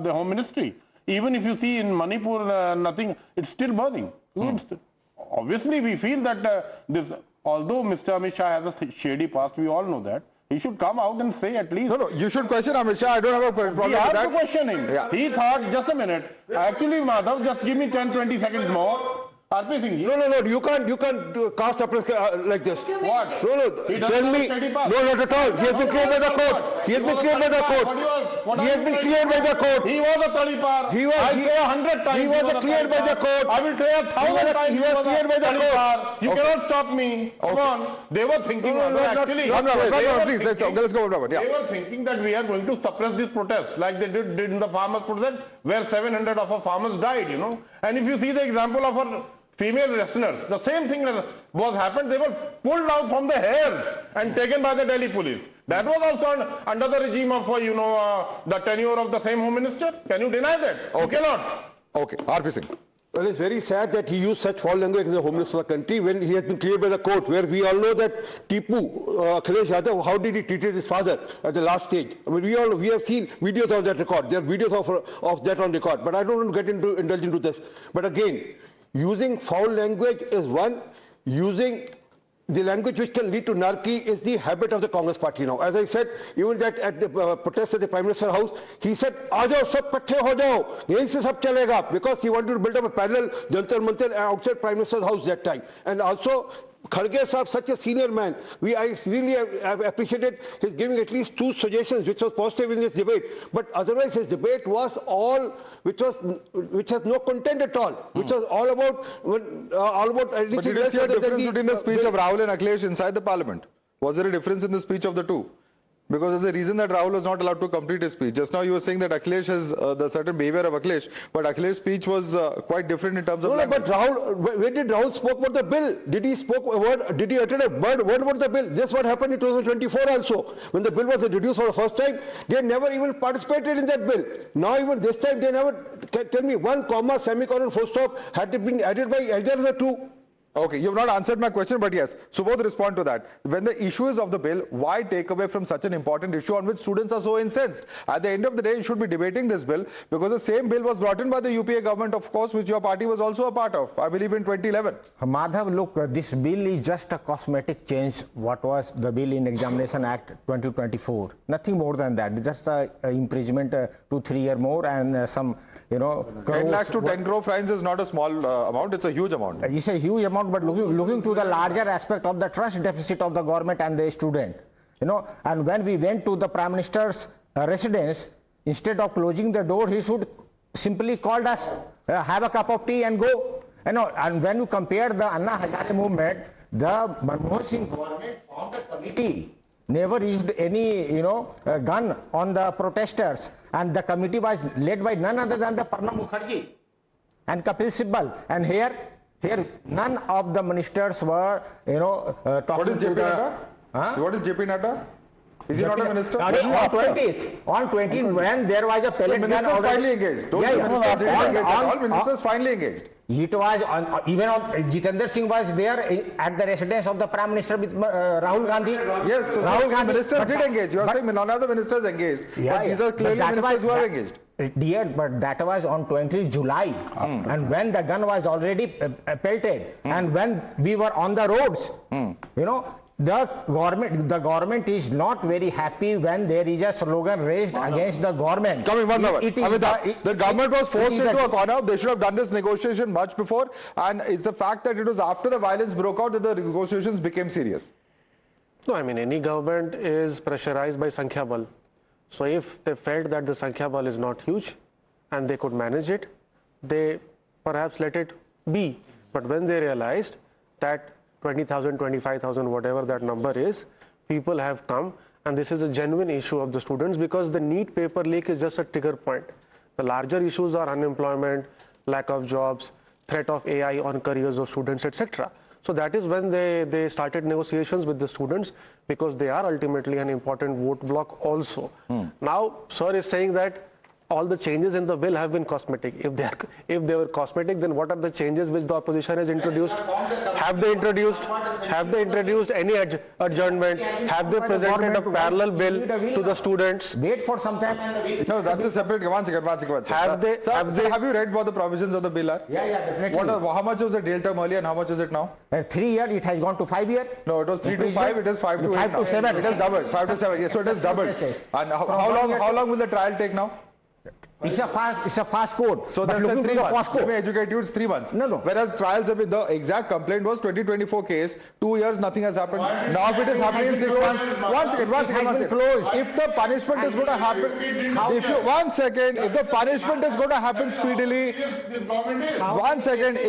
the Home Ministry. Even if you see in Manipur nothing, it's still burning. Obviously, we feel that although Mr. Amit Shah has a shady past, we all know that. He should come out and say at least. No, you should question Amit Shah. I don't have a problem with that. We have to question him. Yeah. He thought, just a minute. Actually, Madhav, just give me 10-20 seconds more. RP Singh ji. No, you can't cast a press like this. What? No, tell me. No, not at all. He has been cleared by the court. He has been cleared by the court. He has been cleared by the court. He was a talipar. I say 100 times. He was cleared by the court. I will say 1,000 times. He was cleared by the court. You cannot stop me. Come on. They were thinking. Actually, let's go. They were thinking that we are going to suppress this protest, like they did in the farmers' protest, where 700 of our farmers died. And if you see the example of our female wrestlers, the same thing was happened. They were pulled out from the hairs and taken by the Delhi police. That was also under the regime of, the tenure of the same Home Minister. Can you deny that? You cannot. Okay, RP Singh. Well, it's very sad that he used such foul language as the Home Minister of the country when he has been cleared by the court, where we all know that Tipu, Akhilesh Yadav, how did he treat his father at the last stage? I mean, we have seen videos of that record. There are videos of that on record. But I don't want to indulge into this. But again, using foul language is one. Using the language which can lead to narky is the habit of the Congress party now. As I said, even that at the protest at the Prime Minister's house, he said, "Aajao, sab katthe ho jao, yahin se sab chalega," because he wanted to build up a parallel Jantar Mantar outside Prime Minister's house that time. And also, Kharge Saab, such a senior man, I really have appreciated his giving at least 2 suggestions, which was positive in this debate. But otherwise, his debate was all, which has no content at all, which was all about anything. But did you see a difference between the speech of Rahul and Akhilesh inside the Parliament? Was there a difference in the speech of the two? Because there's a reason that Rahul was not allowed to complete his speech. Just now you were saying that Akhilesh has the certain behavior of Akhilesh, but Akhilesh's speech was quite different in terms of language. But Rahul, when did Rahul spoke about the bill? Did he spoke a word? Did he utter a word about the bill? This what happened in 2024 also. When the bill was introduced for the first time, they never even participated in that bill. Now even this time they never, tell me, 1 comma, semicolon, full stop had been added by either of the two. Okay, you have not answered my question, but yes. So both respond to that. When the issue is of the bill, why take away from such an important issue on which students are so incensed? At the end of the day, you should be debating this bill because the same bill was brought in by the UPA government, of course, which your party was also a part of, I believe in 2011. Madhav, look, this bill is just a cosmetic change. What was the bill in Examination Act 2024? Nothing more than that. Just imprisonment 2-3 years more and some, 10 lakhs to 10 crore fines is not a small amount, it's a huge amount. It's a huge amount, but looking to the larger aspect of the trust deficit of the government and the student. And when we went to the Prime Minister's residence, instead of closing the door, he should simply called us, have a cup of tea and go. And when you compare the Anna Hazare movement, the Manmohan Singh government formed a committee, never used any, gun on the protesters. And the committee was led by none other than the Pranab Mukherjee and Kapil Sibal. And here none of the ministers were, talking What is JP to the... Nadda? Huh? What is JP Nadda? Is he not a minister? On 20th, when there was a pellet gun... Ministers finally engaged. Don't ministers didn't engage at all. Ministers finally engaged. It was, even Jitendra Singh was there at the residence of the Prime Minister with Rahul Gandhi. Yes, so Rahul Gandhi. Ministers did engage. You are saying none of the ministers engaged. But these are clearly ministers who have engaged. Dear, but that was on 20th July. And when the gun was already pelted, and when we were on the roads, the government is not very happy when there is a slogan raised against the government. Coming one hour. The government was forced into a corner. They should have done this negotiation much before. And it's the fact that it was after the violence broke out that the negotiations became serious. No, I mean, any government is pressurized by Sankhya Bal. So if they felt that the Sankhya Bal is not huge and they could manage it, they perhaps let it be. But when they realized that 20,000, 25,000, whatever that number is, people have come, and this is a genuine issue of the students because the NEET paper leak is just a trigger point. The larger issues are unemployment, lack of jobs, threat of AI on careers of students, etc. So that is when they started negotiations with the students, because they are ultimately an important vote block also. Now, sir is saying that all the changes in the bill have been cosmetic. If they were cosmetic, then what are the changes which the opposition has introduced? Have they introduced any adjournment? Have they presented a parallel bill to the students? Wait for some time. No, that's a separate. One second. Have you read what the provisions of the bill are? Yeah, definitely. How much was the jail term earlier and how much is it now? 3 years, it has gone to 5 years. No, it was 3 to 5. It is 5 to 8. 5 to 7. It has doubled. 5 to 7. Yes, so it has doubled. And how long will the trial take now? It's a fast code. So that's 3 months. Let me educate you, it's 3 months. No. Whereas trials have been, the exact complaint was 2024 case, 2 years, nothing has happened. Now if it is happening in 6 months, one second. If the punishment is going to happen, if the punishment is going to happen speedily,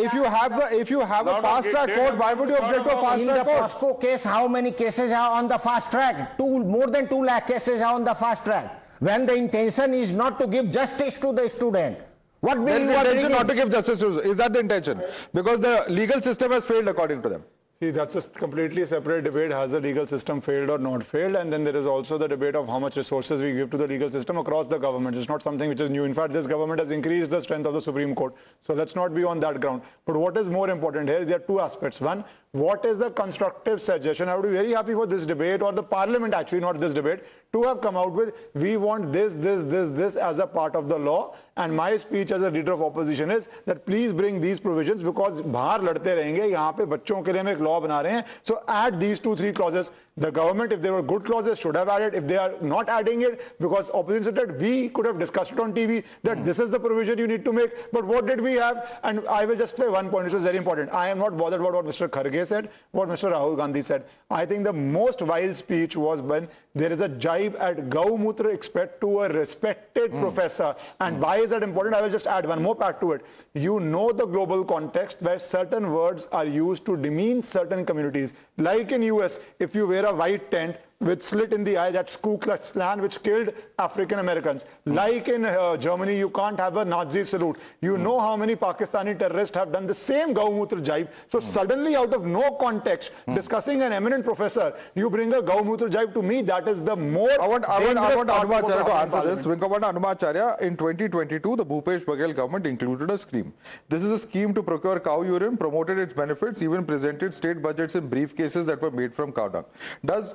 if you have a fast track court, why would you object to a fast track court? In the POSCO case, how many cases are on the fast track? More than 2 lakh cases are on the fast track. When the intention is not to give justice to the student. What there is the intention not to give justice to, is that the intention? Because the legal system has failed according to them. See, that's a completely separate debate. Has the legal system failed or not failed? And then there is also the debate of how much resources we give to the legal system across the government. It's not something which is new. In fact, this government has increased the strength of the Supreme Court. So let's not be on that ground. But what is more important here is there are 2 aspects. One, what is the constructive suggestion? I would be very happy for this debate, or the parliament actually, not this debate, to have come out with, we want this as a part of the law. And my speech as a leader of opposition is that please bring these provisions, because बाहर लड़ते रहेंगे, यहाँ पे बच्चों के लिए हम एक law बना रहे हैं. So add these 2-3 clauses. The government, if there were good clauses, should have added. If they are not adding it, because opposition said we could have discussed it on TV, that this is the provision you need to make. But what did we have? And I will just say one point, which is very important. I am not bothered about what Mr. Kharge said, what Mr. Rahul Gandhi said. I think the most vile speech was when there is a jibe at Gaumutra expect to a respected professor. And why is that important? I will just add one more part to it. You know the global context where certain words are used to demean certain communities. Like in US, if you wear a white tent with slit in the eye, that's Ku Klux Klan, which killed African Americans. Like in Germany, you can't have a Nazi salute. You know how many Pakistani terrorists have done the same Gaumutra jibe. So suddenly, out of no context, discussing an eminent professor, you bring a Gaumutra jibe. To me, that is the more I want Anumacharya to answer this. Vinkamana Anumacharya, in 2022, the Bhupesh Baghel government included a scheme. This is a scheme to procure cow urine, promoted its benefits, even presented state budgets in briefcases that were made from cow dung.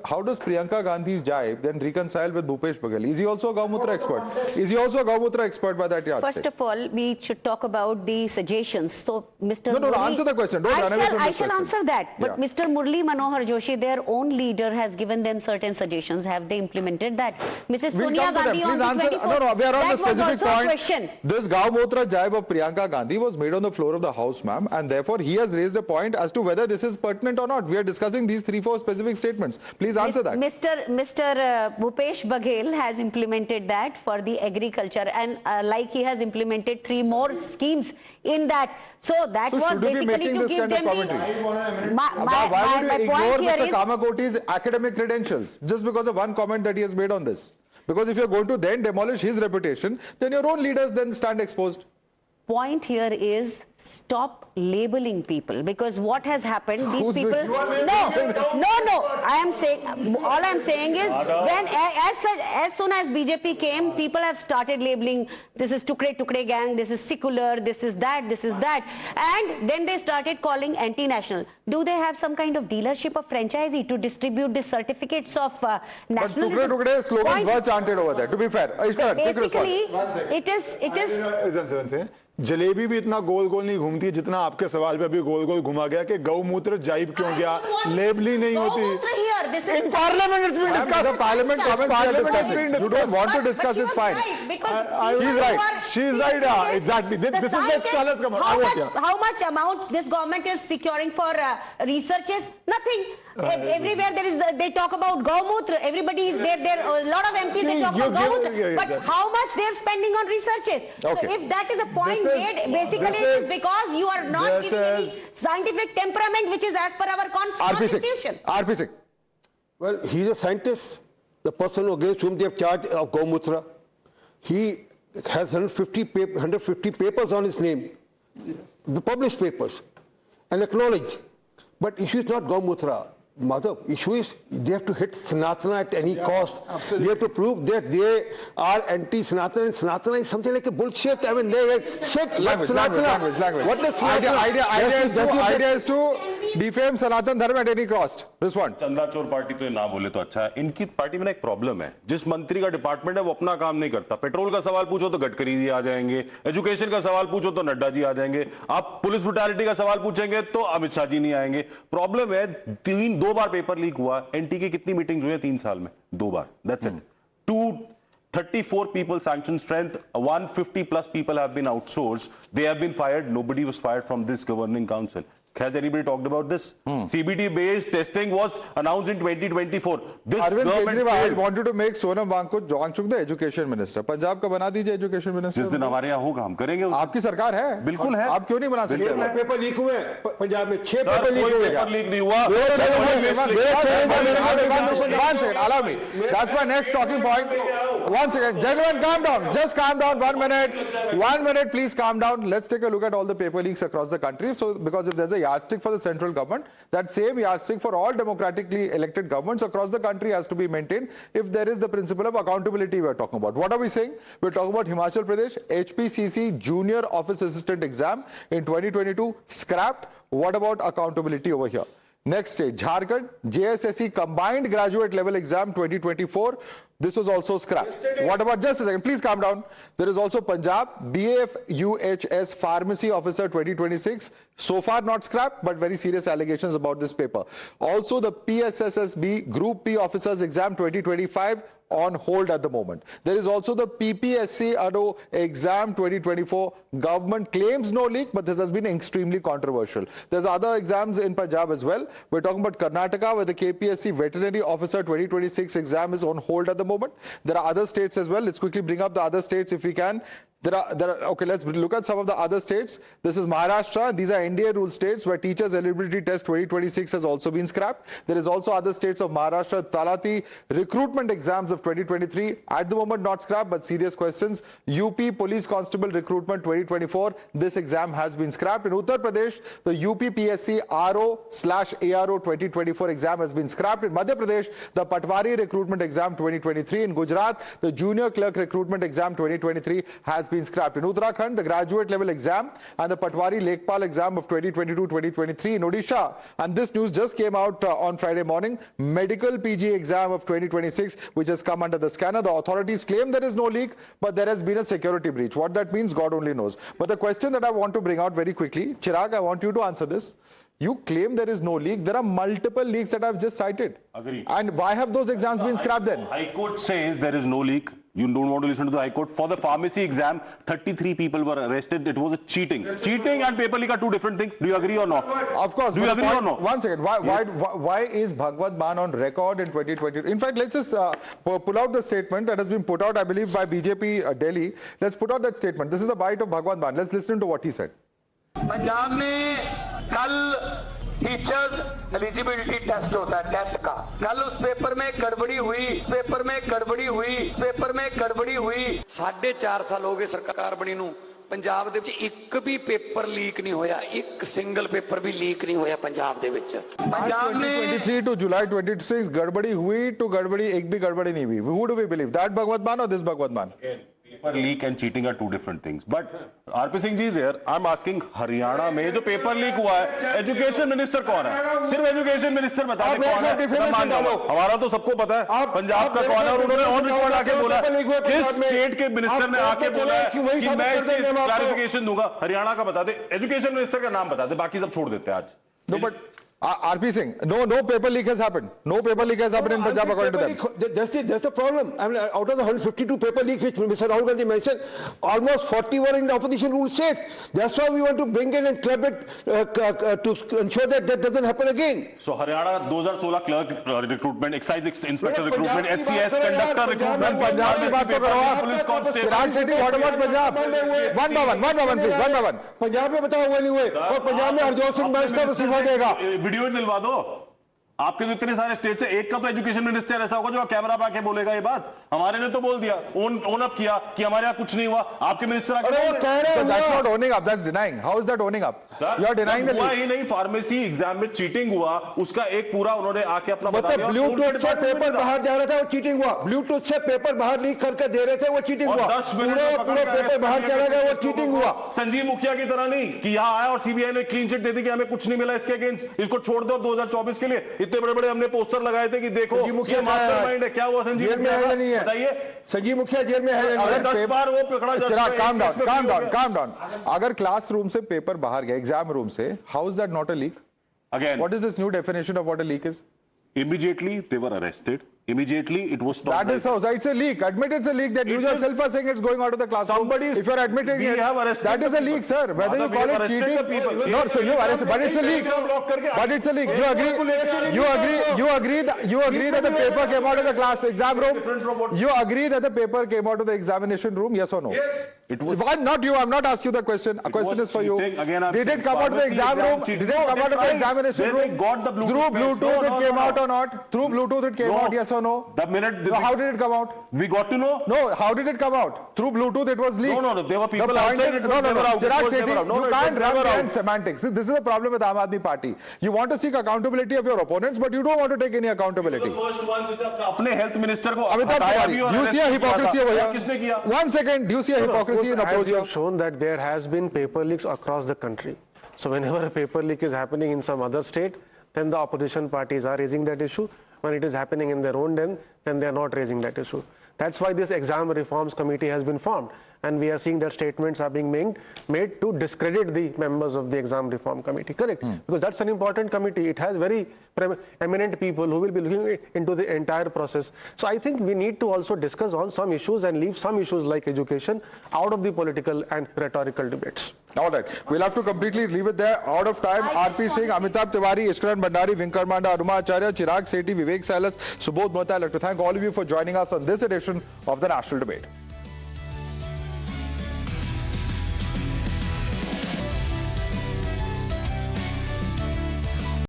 How does Priyanka Gandhi's jibe then reconcile with Bhupesh Baghel? Is he also a Gaumutra expert? Is he also a Gaumutra expert by that yardstick? First of all, we should talk about the suggestions. So, Mr. No, answer the question. Don't run away from this question. I shall answer that. But Mr. Murli Manohar Joshi, their own leader, has given them certain suggestions. Have they implemented that? Mrs. Sonia Gandhi on the 24th. No, we are on the specific point. Question. This Gaumutra jibe of Priyanka Gandhi was made on the floor of the House, ma'am, and therefore he has raised a point as to whether this is pertinent or not. We are discussing these 3-4 specific statements. Please answer that. Mr. Bhupesh Baghel has implemented that for the agriculture, and like he has implemented 3 more schemes in that. So that was basically to give them why would you ignore Mr. Kamakoti's academic credentials just because of one comment that he has made on this? Because if you're going to then demolish his reputation, then your own leaders then stand exposed. Point here is stop labeling people, because what has happened, these people, no, I am saying, all I am saying is when as soon as BJP came, people have started labeling, this is Tukre gang, this is secular, this is that, and then they started calling anti-national. Do they have some kind of dealership of franchisee to distribute the certificates of nationalism? But Tukre slogans were chanted over there, to be fair. Basically, it is jalebi भी इतना गोल गोल नहीं घूमती जितना आपके सवाल पे अभी गोल गोल घुमा गया कि गौमूत्र जाइब क्यों गया, लेबली नहीं होती. In parliament it's been discussed. The parliament comments you don't want to discuss, it's fine. She's right. Exactly. This is the challenge. How much amount this government is securing for researches? Nothing. Everywhere they talk about Gaumutra. Everybody is there. A lot of MPs they talk about Gaumutra. But how much they're spending on researches? So if that is a point made, basically it is because you are not giving any scientific temperament which is as per our constitution. RP Singh. Well, he's a scientist. The person against whom they have charged of Gaumutra. He has 150 papers on his name, the published papers, and acknowledged. But issue is not Gaumutra, Madhav. Issue is they have to hit Sanatana at any cost. Absolutely. They have to prove that they are anti-Sanatana, and Sanatana is something like a bullshit. I mean, they shit. Language. What the idea is to defame Sanatan Dharma at any cost. Respond. चंदा चोर party तो ये ना बोले तो अच्छा है. इनकी पार्टी में ना एक प्रॉब्लम है. जिस मंत्री का डिपार्टमेंट है वो अपना काम नहीं करता. पेट्रोल का सवाल पूछो तो गडकरी जी आ जाएंगे. एजुकेशन का सवाल पूछो तो नड्डा जी आ जाएंगे. आप पुलिस ब्रुटैलिटी का सवाल पूछेंगे तो अमित शाह जी नहीं आएंगे. प्रॉब्लम है 2 बार पेपर लीक हुआ. एनटी की कितनी मीटिंग्स हुई है 3 साल में? 2 बार. That's it. 234 people sanctioned strength. 150 plus people have been outsourced. They have been fired. Nobody was fired from this governing council. Has anybody talked about this? CBT-based testing was announced in 2024. This Arvind Kejriwal wanted to make Sonam Wangchuk the education minister. Punjab का बना दीजिए education minister. जिस दिन हमारे यहाँ होगा हम करेंगे. आपकी सरकार है. बिल्कुल है. आप क्यों नहीं बना सकते? 6 पेपर लीक हुए पंजाब में. 6 पेपर लीक हुए. पेपर लीक नहीं हुआ. One second, allow me. That's my next talking point. One second, gentlemen, calm down. Just calm down. 1 minute. 1 minute, please calm down. Let's take a look at all the paper leaks across the country. So, because if there's a yardstick for the central government, that same yardstick for all democratically elected governments across the country has to be maintained if there is the principle of accountability we are talking about. What are we saying? We're talking about Himachal Pradesh HPCC Junior Office Assistant exam in 2022 scrapped. What about accountability over here? Next state, Jharkhand JSSE Combined Graduate Level Exam 2024. This was also scrapped. What about, just a second, please calm down. There is also Punjab BAF UHS Pharmacy Officer 2026. So far not scrapped, but very serious allegations about this paper. Also the PSSSB Group P Officers Exam 2025 on hold at the moment. There is also the PPSC ADO exam 2024. Government claims no leak, but this has been extremely controversial. There's other exams in Punjab as well. We're talking about Karnataka, where the KPSC Veterinary Officer 2026 exam is on hold at the moment. There are other states as well. Let's quickly bring up the other states if we can. Okay, let's look at some of the other states. This is Maharashtra. These are NDA rule states where Teachers Eligibility Test 2026 has also been scrapped. There is also other states of Maharashtra, Talati, recruitment exams of 2023. At the moment not scrapped, but serious questions. UP Police Constable Recruitment 2024. This exam has been scrapped. In Uttar Pradesh, the UP PSC RO/ARO 2024 exam has been scrapped. In Madhya Pradesh, the Patwari Recruitment Exam 2023. In Gujarat, the Junior Clerk Recruitment Exam 2023 has been scrapped. In Uttarakhand, the graduate level exam and the Patwari Lekpal exam of 2022-2023. In Odisha, and this news just came out on Friday morning, medical PG exam of 2026, which has come under the scanner. The authorities claim there is no leak, but there has been a security breach. What that means, God only knows. But the question that I want to bring out very quickly, Chirag, I want you to answer this. You claim there is no leak. There are multiple leaks that I've just cited. Agree. And why have those exams been scrapped then? High Court says there is no leak. You don't want to listen to the High Court. For the pharmacy exam, 33 people were arrested. It was a cheating. Cheating and paper leak are two different things. Do you agree or not? Of course. Do you agree or not? One second. Why is Bhagwat Mann on record in 2020? In fact, let's just pull out the statement that has been put out, I believe, by BJP Delhi. Let's put out that statement. This is the bite of Bhagwat Mann. Let's listen to what he said. Punjab में कल teachers eligibility test होता है TET का. कल उस paper में गड़बड़ी हुई. 4.5 साल हो गए सरकार बनी ਨੂੰ. ਪੰਜਾਬ ਦੇ ਵਿੱਚ ਇੱਕ ਵੀ ਪੇਪਰ ਲੀਕ ਨਹੀਂ ਹੋਇਆ. ਇੱਕ ਸਿੰਗਲ ਪੇਪਰ ਵੀ ਲੀਕ ਨਹੀਂ ਹੋਇਆ ਪੰਜਾਬ ਦੇ ਵਿੱਚ. पंजाब में 2023 to July 26 गड़बड़ी हुई to गड़बड़ी एक भी गड़बड़ी नहीं हुई. Who do we believe? That Bhagwat Mann or this Bhagwat Mann? Paper leak and cheating are two different things. But RP Singh ji is here. I'm asking Haryana में जो पेपर लीक हुआ है, एजुकेशन मिनिस्टर कौन है? सिर्फ education minister बता दे कौन है. हमारा तो सबको पता है. पंजाब का कौन है? और उन्होंने ऑन रिकॉर्ड आके बोला किस स्टेट के मिनिस्टर ने आके बोला कि मैं इसकी क्लैरिफिकेशन दूंगा. हरियाणा का बता दे. एजुकेशन मिनिस्टर का नाम बता दे. बाकी सब छोड़ देते हैं आज. No, but RP Singh, no paper leak has happened. No paper leak has happened in Punjab according to them. That's the problem. I mean, out of the 152 paper leaks which Mr. Rahul Gandhi mentioned, almost 40 were in the opposition ruled states. That's why we want to bring it and club it to ensure that doesn't happen again. So Haryana 2016 clerk recruitment, excise inspector recruitment, HCS conductor recruitment. Punjab की बात तो करो आप. Police constable. Chirag Sethi, what about Punjab? One by one, please. One by one. Punjab में बताओ हुए नहीं हुए. और पंजाब में हरजोत सिंह बैंस का वसीफा देगा. वीडियो दिलवा दो. आपके तो इतने सारे स्टेट है, एक का तो एजुकेशन मिनिस्टर ऐसा होगा जो कैमरा पे आके बोलेगा ये बात। हमारे ने तो बोल दिया, ओन अप किया कि हमारे यहाँ कुछ नहीं हुआ। आपके मिनिस्टर आके that's not owning up, that's denying. How is that owning up? You are denying the हुआ ही नहीं, फार्मेसी एग्जाम में चीटिंग हुआ, उसका एक पूरा उन्होंने आके अपना बता दिया। ब्लूटूथ से पेपर बाहर जा रहा था, वो चीटिंग हुआ। ब्लूटूथ से पेपर बाहर लीक करके दे रहे थे, वो चीटिंग हुआ। पूरा पेपर बाहर चला गया, वो चीटिंग हुआ। संजीव मुखिया की तरह नहीं कि यहाँ आया और सीबीआई ने क्लीन चिट दे दी कि हमें कुछ नहीं मिला इसके अगेंस्ट, इसको छोड़ दो 2024 के लिए। इतने बड़े बड़े हमने पोस्टर लगाए थे कि देखो ये मास्टरमाइंड है। क्या हुआ संजीव? जेल में है या नहीं है? बताइए। संजीव मुखिया जेल में है या नहीं? 10 बार वो पकड़ा जाता है। Calm down. अगर क्लासरूम से पेपर बाहर गया, एग्जाम रूम से, how is that not a leak? Again, what is this new definition of what a leak is? Immediately they were arrested. Immediately it was stopped. That is how. It's a leak. Admit it's a leak. That you yourself are saying it's going out of the classroom. Somebody, if you're admitting it, that is a leak, sir. Whether you call it cheating, no, so you arrested, but it's a leak. But it's a leak. You agree that the paper came out of the class exam room. You agree that the paper came out of the examination room? Yes or no? Yes. It was not you. I'm not asking you the question. A question is for you. Did it come out of the exam room? Did it come out of the examination room? Through Bluetooth it came out or not? Through Bluetooth it came out, yes or no? The minute. So how did it come out? We got to know. No, how did it come out? Through Bluetooth it was leaked. No. There were people outside. outside. No. Chirag Sethi, you can't run behind semantics. This is the problem with Aam Aadmi Party. You want to seek accountability of your opponents, but you don't want to take any accountability. अपने health minister को Amitabh Tiwari, you see a hypocrisy over here. किसने किया? 1 second, do you see a hypocrisy in approach here? Shown that there has been paper leaks across the country. So whenever a paper leak is happening in some other state, then the opposition parties are raising that issue. When it is happening in their own then they are not raising that issue. That's why this exam reforms committee has been formed. And we are seeing that statements are being made to discredit the members of the exam reform committee. Correct? Because that's an important committee. It has very eminent people who will be looking into the entire process. So I think we need to also discuss on some issues and leave some issues like education out of the political and rhetorical debates. All right. We'll have to completely leave it there. Out of time. R.P. Singh, Amitabh Tiwari, Ishkaran Bhandari, Vinkarmanda, Aruma Acharya, Chirag Sethi, Vivek Silas, Subodh Mohta. I'd like to thank all of you for joining us on this edition of the National Debate.